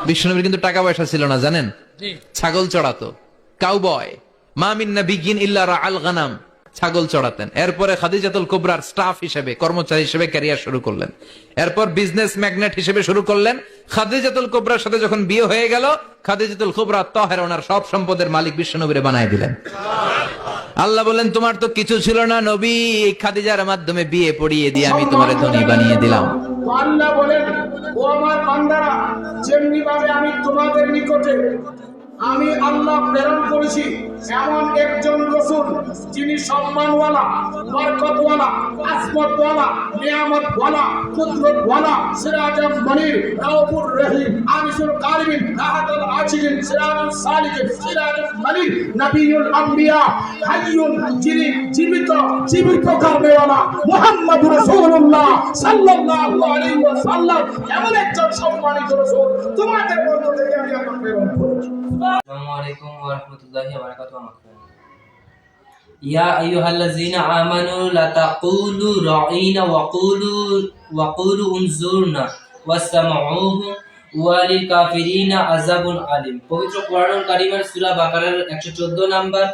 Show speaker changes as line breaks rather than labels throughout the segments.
বিশ্বনবীর কিন্তু টাকা পয়সা ছিল না জানেন, ছাগল চড়াতো, কাউবয়। মা মিন নাবিয়্যিন ইল্লা রাআল গানাম, ছাগল চড়াতেন। এরপরে খাদিজাতুল কুবরার স্টাফ হিসেবে, কর্মচারী হিসেবে ক্যারিয়ার শুরু করলেন। এরপর বিজনেস ম্যাগনেট হিসেবে শুরু করলেন। খাদিজাতুল কুবরার সাথে যখন বিয়ে হয়ে গেল, খাদিজাতুল কুবরা তাহেরা ওনার সব সম্পদের মালিক বিশ্বনবীরে বানায় দিলেন। আল্লাহ বলেন, তোমার তো কিছু ছিল না নবী, এই খাদিজার মাধ্যমে বিয়ে পড়িয়ে দিয়ে আমি তোমারে ধনী বানিয়ে দিলাম।
আল্লাহ বলেন, ও আমার বান্দারা, যেমনি ভাবে আমি তোমাদের নিকটে আমি আল্লাহ প্রেরণ করেছি এমন একজন রাসূল যিনি সম্মানওয়ালা, বরকতওয়ালা, আসমতওয়ালা, নিয়ামতওয়ালা, কুদরতওয়ালা, সিরাজাম মনির, রাউফুর রহিম, আনিসুল কারিমিন, রাহাতুল আশিকিন, সিরাজুল সালিকিন, সিরাজুল মালিক, নবিয়ুল আম্বিয়া, হাইয়ুন, যিনি জীবিত করবেওয়ালা, মুহাম্মদুর রাসূলুল্লাহ সাল্লাল্লাহু আলাইহি ওয়াসাল্লাম এমন একজন সম্মানিত রাসূল তোমাদের মধ্য থেকে আমি আল্লাহ প্রেরণ করেছি।
আসসালামু আলাইকুম ওয়া রাহমাতুল্লাহি ওয়া বারাকাতুহু। ইয়া আইয়ুহাল্লাযীনা আমানু লা তাকুলু রাঈনা ওয়া কুলু উনজুরনা ওয়াসমাউহু ওয়া লিল কাফিরিনা আযাবুন আলীম। পবিত্র কোরআনুল কারীমের সূরা বাকারার 114 নম্বর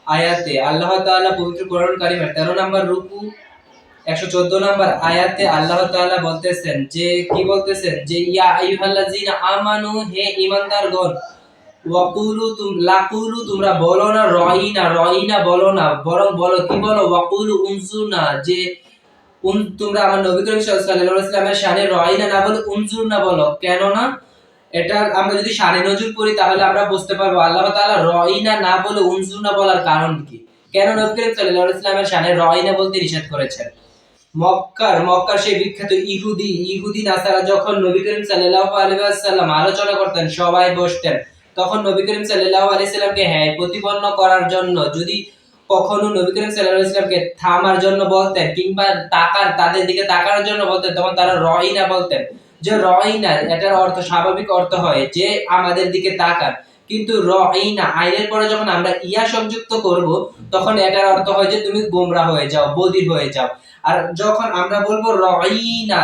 আয়াতে আল্লাহ তাআলা পবিত্র কোরআনুল কারীমের 13 নম্বর রুকু 114 নম্বর আয়াতে আল্লাহ তাআলা বলতেছেন যে কি বলতেছেন যে ইয়া আইয়ুহাল্লাযীনা আমানু, হে ঈমানদারগণ, লাকুলু তোমরা বলো না রয়িনা বলো না, বরং বলো কি বলো ওয়াকুলু উনজুরনা, যে তোমরা আমার নবী করিম সাল্লাল্লাহু আলাইহি ওয়াসাল্লামের শানে রয়িনা না বলে উনজুরনা বলো। কেন না? এটা আমরা যদি শানে নজর করি তাহলে আমরা বুঝতে পারবো আল্লাহ তাআলা রয়িনা না বলে উনজুরনা বলার কারণ কি, কেন নবী করিম সাল্লাল্লাহু আলাইহি ওয়াসাল্লামের শানে রয়িনা বলতে নিষেধ করেছেন। মক্কার সেই বিখ্যাত ইহুদি নাসারা যখন নবী করিম সাল্লাল্লাহু আলাইহি ওয়াসাল্লাম আলোচনা করতেন, সবাই বসতেন, তখন নবী করিম সাল্লাল্লাহু আলাইহি সাল্লামকে প্রতিপন্ন করার জন্য যদি কখনো নবী করিম সাল্লাল্লাহু আলাইহি সাল্লামকে থামার জন্য বলতেন কিংবা তাদের দিকে তাকানোর জন্য বলতেন, তখন তারা রয়িনা বলতেন। যে রয়িনা, এটার অর্থ স্বাভাবিক অর্থ হয় যে আমাদের দিকে তাকান, কিন্তু রয়িনা আইনের পরে যখন আমরা ইয়া সংযুক্ত করব তখন এটার অর্থ হয় যে তুমি গোমরা হয়ে যাও, বধির হয়ে যাও। আর যখন আমরা বলবো রয়িনা,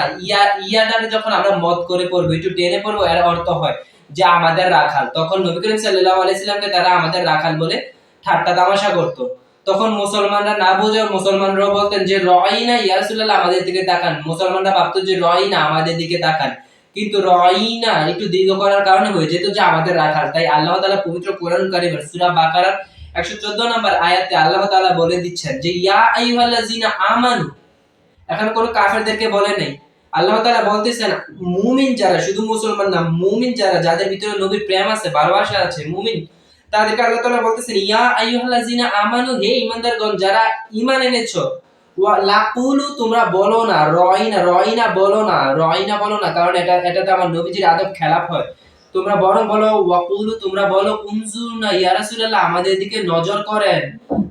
ইয়াটাকে যখন আমরা মত করে পড়বো, একটু টেনে পড়বো, এর অর্থ হয় যে আমাদের রাখাল। তখন নবী করিম সাল্লাল্লাহু আলাইহি সাল্লামকে তারা আমাদের রাখাল বলে ঠাট্টা তামাশা করত। তখন মুসলমানরা না বুঝে মুসলমানরাও বলতেন যে রয়িনা, ইয়া রাসূলুল্লাহ আমাদের দিকে তাকান। মুসলমানরা ভাবতো যে রয়িনা আমাদের দিকে তাকান, কিন্তু রয়িনা একটু দীর্ঘ করার কারণে হয়ে যেত যে আমাদের রাখাল। তাই আল্লাহ তাআলা পবিত্র কোরআনুল কারীমের সূরা বাকারার 114 নম্বর আয়াতে আল্লাহ তাআলা বলে দিচ্ছেন যে ইয়া আইয়ুহাল্লাযীনা আমানু, এখন কোন কাফেরদেরকে বলে নাই। আল্লাহ তাআলা বলতেছেন মুমিন যারা, শুধু মুসলমান না, মুমিন যারা, যাদের ভিতরে নবীর প্রেম আছে, ভালোবাসা আছে, মুমিন, তাদেরকে আল্লাহ তাআলা বলতেছেন ইয়া আইয়ুহাল্লাযীনা আমানু, হে ঈমানদারগণ যারা ঈমান এনেছো, ওয়া লাকুলু তোমরা বলো না রয়িনা বলো না, কারণ এটাতে আমার নবীজির আদব খেলাপ হয়। তোমরা বরং বলো ওয়াকুলু, তোমরা বলো উনজুরনা, ইয়া রাসূলুল্লাহ আমাদের দিকে নজর করেন।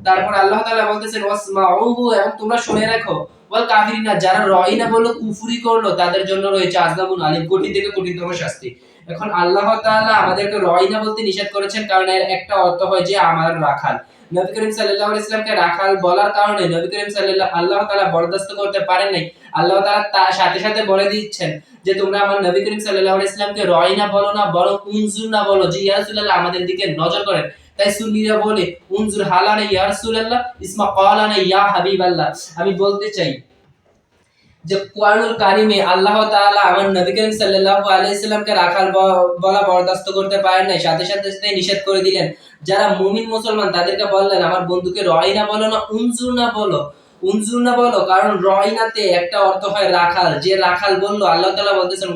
তারপর আল্লাহ তাআলা বলতেছেন ওয়াসমাউহু, এবং তোমরা শুনে রাখো, ওয়াল কাফিরিনা, যারা রয়িনা বলল, কুফরি করলো, তাদের জন্য রয়েছে আযাবুন আলীম, কঠিন থেকে কঠিনতম শাস্তি। এখন আল্লাহ তাআলা আমাদেরকে রয়িনা বলতে নিষেধ করেছেন, কারণ এর একটা অর্থ হয় যে আমার রাখাল। নবী করিম সাল্লাল্লাহু আলাইহি সাল্লামকে রাখাল বলার কারণে নবী করিম আল্লাহ তাআলা বরদাস্ত করতে পারেন নাই। আল্লাহ তাআলা তার সাথে সাথে বলে দিচ্ছেন যে তোমরা আমার নবী করিম সাল্লাল্লাহু আলাইহি সাল্লামকে রয়িনা বলো না, বরং উনজুরনা বলো, যে ইয়া রাসূলুল্লাহ আমাদের দিকে নজর করেন। তাই সুন্নিরা বলে উনজুর হালানা ইয়া রাসূলুল্লাহ ইসমা ক্বালানা ইয়া হাবিবাল্লাহ। আমি বলতে চাই যে কোরআনুল কারীমে আল্লাহ তাআলা আমার নবী করিম সাল্লাল্লাহু আলাইহি সাল্লামকে রাখাল বলা বরদাস্ত করতে পারেন নাই, সাথে সাথে নিষেধ করে দিলেন। যারা মুমিন মুসলমান তাদেরকে বললেন আমার বন্ধুকে রয়িনা বলো না, উনজুরনা বলো, কারণ রয়িনাতে একটা অর্থ হয় রাখাল। যে রাখাল বললো, আল্লাহ তাআলা বলতেছেন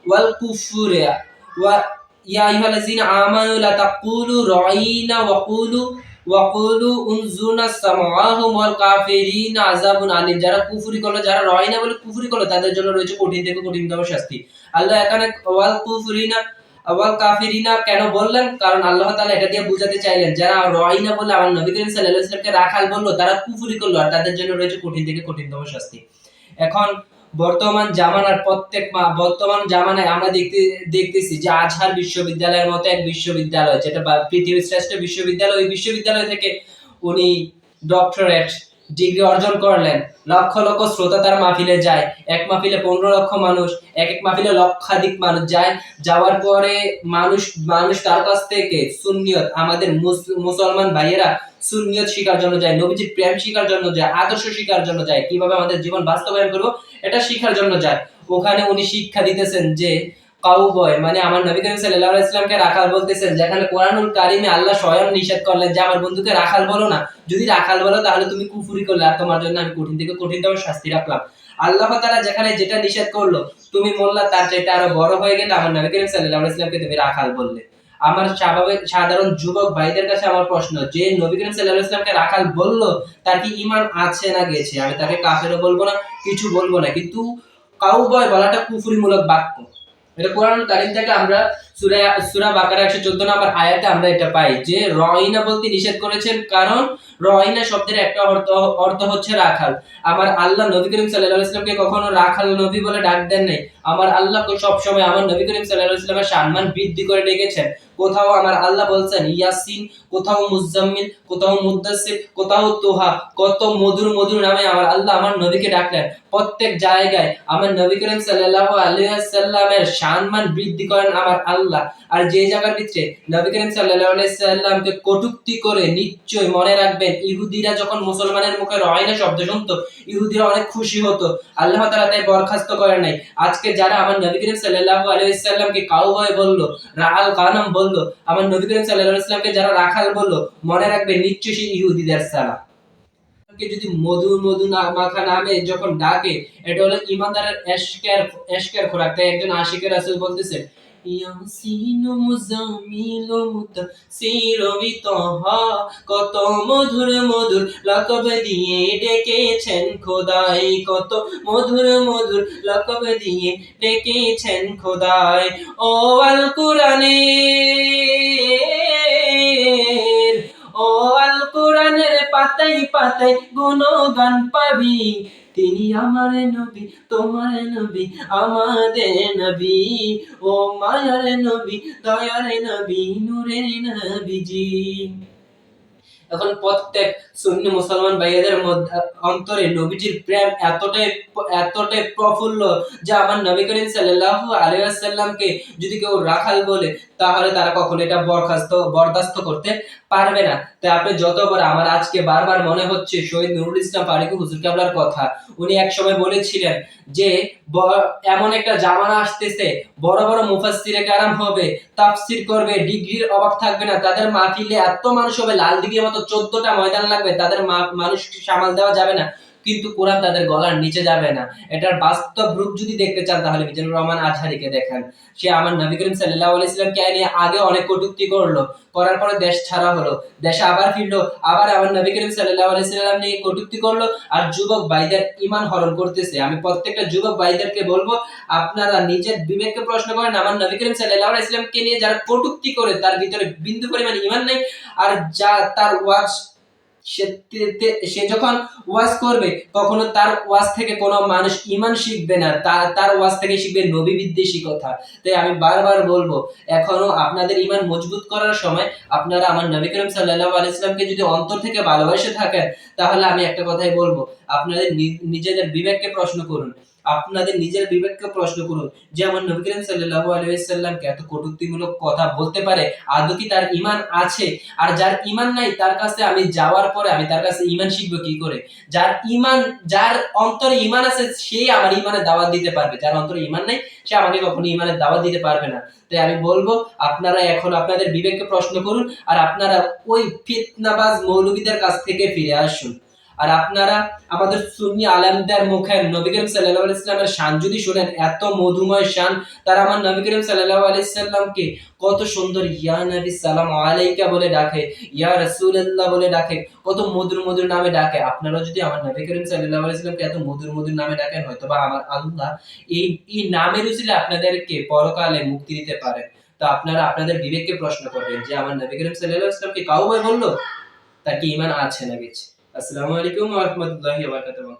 ওয়াল কুফুরিয়া ওয়া ইয়া আইয়ুহাল্লাযীনা আমানু লা তাকুলু রয়িনা ওয়াকুলু উনজুরনা সামাআহুম ওয়াল কাফিরিনা আযাবুন আলীম। যারা কুফরি করলো, যারা রয়িনা বলে কুফরি করলো, তাদের জন্য রয়েছে কঠিন থেকে কঠিনতম শাস্তি। আল্লাহ এখানে ওয়াল কাফিরিনা কেন বললেন? কারণ আল্লাহ তাআলা এটা দিয়ে বুঝাতে চাইলেন যারা রয়িনা বলে আমার নবী করিম সাল্লাল্লাহু আলাইহি ওয়াসাল্লামকে রাখাল বললো, তারা কুফরি করলো, আর তাদের জন্য রয়েছে কঠিন থেকে কঠিনতম শাস্তি। এখন বর্তমান জামানায় আমরা দেখতেছি যে আজহার বিশ্ববিদ্যালয়ের মতো এক বিশ্ববিদ্যালয়, যেটা পৃথিবীর শ্রেষ্ঠ বিশ্ববিদ্যালয়, ওই বিশ্ববিদ্যালয় থেকে উনি ডক্টরেট ডিগ্রি অর্জন করলেন, লক্ষ লক্ষ শ্রোতা তার মাহফিলে যায়, এক মাহফিলে 15 লক্ষ মানুষ, এক এক মাহফিলে লক্ষাধিক মানুষ যায়। যাওয়ার পরে মানুষ মানুষ তার কাছ থেকে সুন্নিয়ত, আমাদের মুসলমান ভাইয়েরা সুন্নিয়ত শিখার জন্য যায়, নবীজির প্রেম শিখার জন্য যায়, আদর্শ শিখার জন্য যায়, কিভাবে আমাদের জীবন বাস্তবায়ন করবো এটা শিখার জন্য যায়। ওখানে উনি শিক্ষা দিতেছেন যে কাউবয় মানে আমার নবী করিম সাল্লাল্লাহু আলাইহি ওয়াসাল্লামকে রাখাল বলতেছেন, যেখানে কোরআনুল কারিমে আল্লাহ স্বয়ং নিষেধ করলেন যে আমার বন্ধুকে রাখাল বলো না, যদি রাখাল বলো তাহলে তুমি কুফরি করলে আর তোমার জন্য আমি কঠিন থেকে কঠিনতম শাস্তি রাখলাম। আল্লাহ তাআলা যেখানে যেটা নিষেধ করলো তুমি মোল্লা তার চাইতে আরো বড় হয়ে গেলে আমার নবী করিম সাল্লাল্লাহু আলাইহি ওয়াসাল্লামকে তুমি রাখাল বললে। আমার সাধারণ যুবক ভাইদের কাছে আমার প্রশ্ন, যে নবী করিম সাল্লাল্লাহু আলাইহি ওয়াসাল্লামকে রাখাল বললো তার কি ঈমান আছে না গেছে? আমি তাকে কাফেরও বলবো না, কিছু বলবো না, কিন্তু কাউবয় বলাটা কুফরিমূলক বাক্য। এটা কোরআনুল কারীম থেকে আমরা সূরা বাকারা 114 নম্বর আয়াতে আমরা এটা পাই যে রাইনা বলতে নিষেধ করেছেন, কারণ রাইনা শব্দের একটা অর্থ হচ্ছে রাখাল। আমার আল্লাহ নবী করিম সাল্লাল্লাহু আলাইহি ওয়াসাল্লামকে কখনো রাখাল নবী বলে ডাক দেন নাই। আমার আল্লাহ সব সময় আমার নবী করিম সাল্লাল্লাহু আলাইহি ওয়াসাল্লামের সম্মান বৃদ্ধি করে ডেকেছেন। কোথাও আমার আল্লাহ বলছেন ইয়াসিন, কোথাও মুজাম্মিল, কোথাও মুদ্দাসসির, কোথাও তোহা, কত মধুর মধুর নামে আমার আল্লাহ আমার নবীকে ডাকলেন। প্রত্যেক জায়গায় আমার নবী করিম সাল্লাল্লাহু আলাইহি ওয়াসাল্লামের সম্মান বৃদ্ধি করেন আমার আল্লাহ। আর যে জায়গার ভিতরে নবী করিম সাল্লাল্লাহু আলাইহি ওয়াসাল্লামকে কটূক্তি করে, নিশ্চয় মনে রাখবেন ইহুদিরা যখন মুসলমানের মুখে রাইনা শব্দ শুনতো ইহুদিরা অনেক খুশি হতো, আল্লাহ তাআলা তাই বরখাস্ত করেন নাই। আজকে যারা আমার নবী করিম সাল্লাল্লাহু আলাইহি ওয়াসাল্লামকে কাউবয় বললো, রাআল গানাম বললো, আমার নবী করিম সাল্লাল্লাহু আলাইহি ওয়াসাল্লামকে যারা রাখাল বললো, মনে রাখবেন নিশ্চয়ই সেই ইহুদিদের সালা। যদি মধুর মধু না মাখা নামে যখন ডাকে, এটা হলো ইমানদারের এশকের খোরাক। তাই একজন আশিকের রাসূল বলতেছে ইয়াসিন মুজাম্মিল মুতাসির বিতহা, কত মধুর মধুর লকব দিয়ে ডেকেছেন খোদাই, কত মধুর মধুর লকব দিয়ে ডেকেছেন খোদাই। ও আল কোরআনের পাতায় পাতায় গুণগান পাবি, তিনি আমার নবী তোমার নবী আমাদের নবী, ও মায়ার নবী দয়ার নবী নূরের নবীজি। এখন প্রত্যেক সুন্নি মুসলমান ভাইদের মধ্যে অন্তরে নবীজির প্রেম এতটাই প্রফুল্ল যে আমার নবী করিম সাল্লাল্লাহু আলাইহি ওয়াসাল্লামকে যদি কেউ রাখাল বলে তাহলে তারা কখনো এটা বরদাস্ত করতে পারবে না। তাই আপনি যত বড়, আমার আজকে বারবার মনে হচ্ছে শহীদ নুরুল ইসলাম ফারুকী হুজুর কেবলার কথা। উনি এক সময় বলেছিলেন যে এমন একটা জামানা আসতেছে, বড় বড় মুফাসসিরে কেরাম হবে, তাফসীর করবে, ডিগ্রির অভাব থাকবে না, তাদের মাহফিলে এত মানুষ হবে লাল দিঘির মতো 14টা ময়দান লাগবে, তাদের মানুষ সামাল দেওয়া যাবে না, কিন্তু কোরআন তাদের গলার নিচে যাবে না। এটার বাস্তব রূপ যদি দেখতে চান তাহলে মিজানুর রহমান আজহারীকে দেখেন। সে আমার নবী করিম সাল্লাল্লাহু আলাইহি ওয়াসাল্লামকে নিয়ে আগে অনেক কটূক্তি করলো, করার পরে দেশ ছাড়া হলো, দেশে আবার ফিরলো, আবার আমার নবী করিম সাল্লাল্লাহু আলাইহি ওয়াসাল্লাম নিয়ে কটূক্তি করলো, আর যুবক ভাইদের ঈমান হরণ করতেছে। আমি প্রত্যেকটা যুবক ভাইদেরকে বলবো, আপনারা নিজের বিবেককে প্রশ্ন করেন, আমার নবী করিম সাল্লাল্লাহু আলাইহি ওয়াসাল্লামকে নিয়ে যারা কটূক্তি করে তার ভিতরে বিন্দু পরিমাণ ঈমান নেই, আর যা তার ওয়াজ সে যখন ওয়াজ করবে কখনো তার ওয়াজ থেকে কোনো মানুষ ঈমান শিখবে না, তার ওয়াজ থেকে শিখবে নবী বিদ্বেষী কথা। তাই আমি বারবার বলবো, এখনো আপনাদের ঈমান মজবুত করার সময় আপনারা আমার নবী করিম সাল্লাল্লাহু আলাইহি ওয়াসাল্লামকে যদি অন্তর থেকে ভালোবেসে থাকেন তাহলে আমি একটা কথাই বলবো, আপনাদের নিজেদের বিবেককে প্রশ্ন করুন, আপনাদের নিজের বিবেককে প্রশ্ন করুন যে আমার নবী করিম সাল্লাল্লাহু আলাইহি ওয়াসাল্লামকে এত কটূক্তিমূলক কথা বলতে পারে, আদৌ কি তার ঈমান আছে? আর যার ঈমান নাই তার কাছে আমি যাওয়ার পরে আমি তার কাছে ঈমান শিখবো কি করে? যার অন্তরে ঈমান আছে সেই আমার ঈমানের দাওয়াত দিতে পারবে, যার অন্তরে ঈমান নাই সে আমাকে কখনো ঈমানের দাওয়াত দিতে পারবে না। তাই আমি বলবো, আপনারা এখন আপনাদের বিবেককে প্রশ্ন করুন, আর আপনারা ওই ফিতনাবাজ মৌলবীদের কাছ থেকে ফিরে আসুন। আর আপনারা আমাদের সুন্নি আলেমদের মুখে নবী করিম সাল্লাল্লাহু আলাইহি ওয়াসাল্লামের শান যদি শুনেন, এত মধুময় শান, তারা আমার নবী করিম সাল্লাল্লাহু আলাইহি ওয়াসাল্লামকে কত সুন্দর ইয়া নবী সালাম আলাইকা বলে ডাকে, ইয়া রাসূলুল্লাহ বলে ডাকে, কত মধুর মধুর নামে ডাকে। আপনারা যদি আমার নবী করিম সাল্লাল্লাহু আলাইহি ওয়াসাল্লামকে এত মধুর মধুর নামে ডাকেন, হয়তোবা আমার আল্লাহ এই নামের উসিলায় আপনাদেরকে পরকালে মুক্তি দিতে পারে। তো আপনারা আপনাদের বিবেককে প্রশ্ন করবেন যে আমার নবী করিম সাল্লাল্লাহু আলাইহি ওয়াসাল্লামকে কাউবয় বললো, তার কি ঈমান আছে না গেছে? আসসালামু আলাইকুম ওয়া রাহমাতুল্লাহি ওয়া বারাকাতুহু।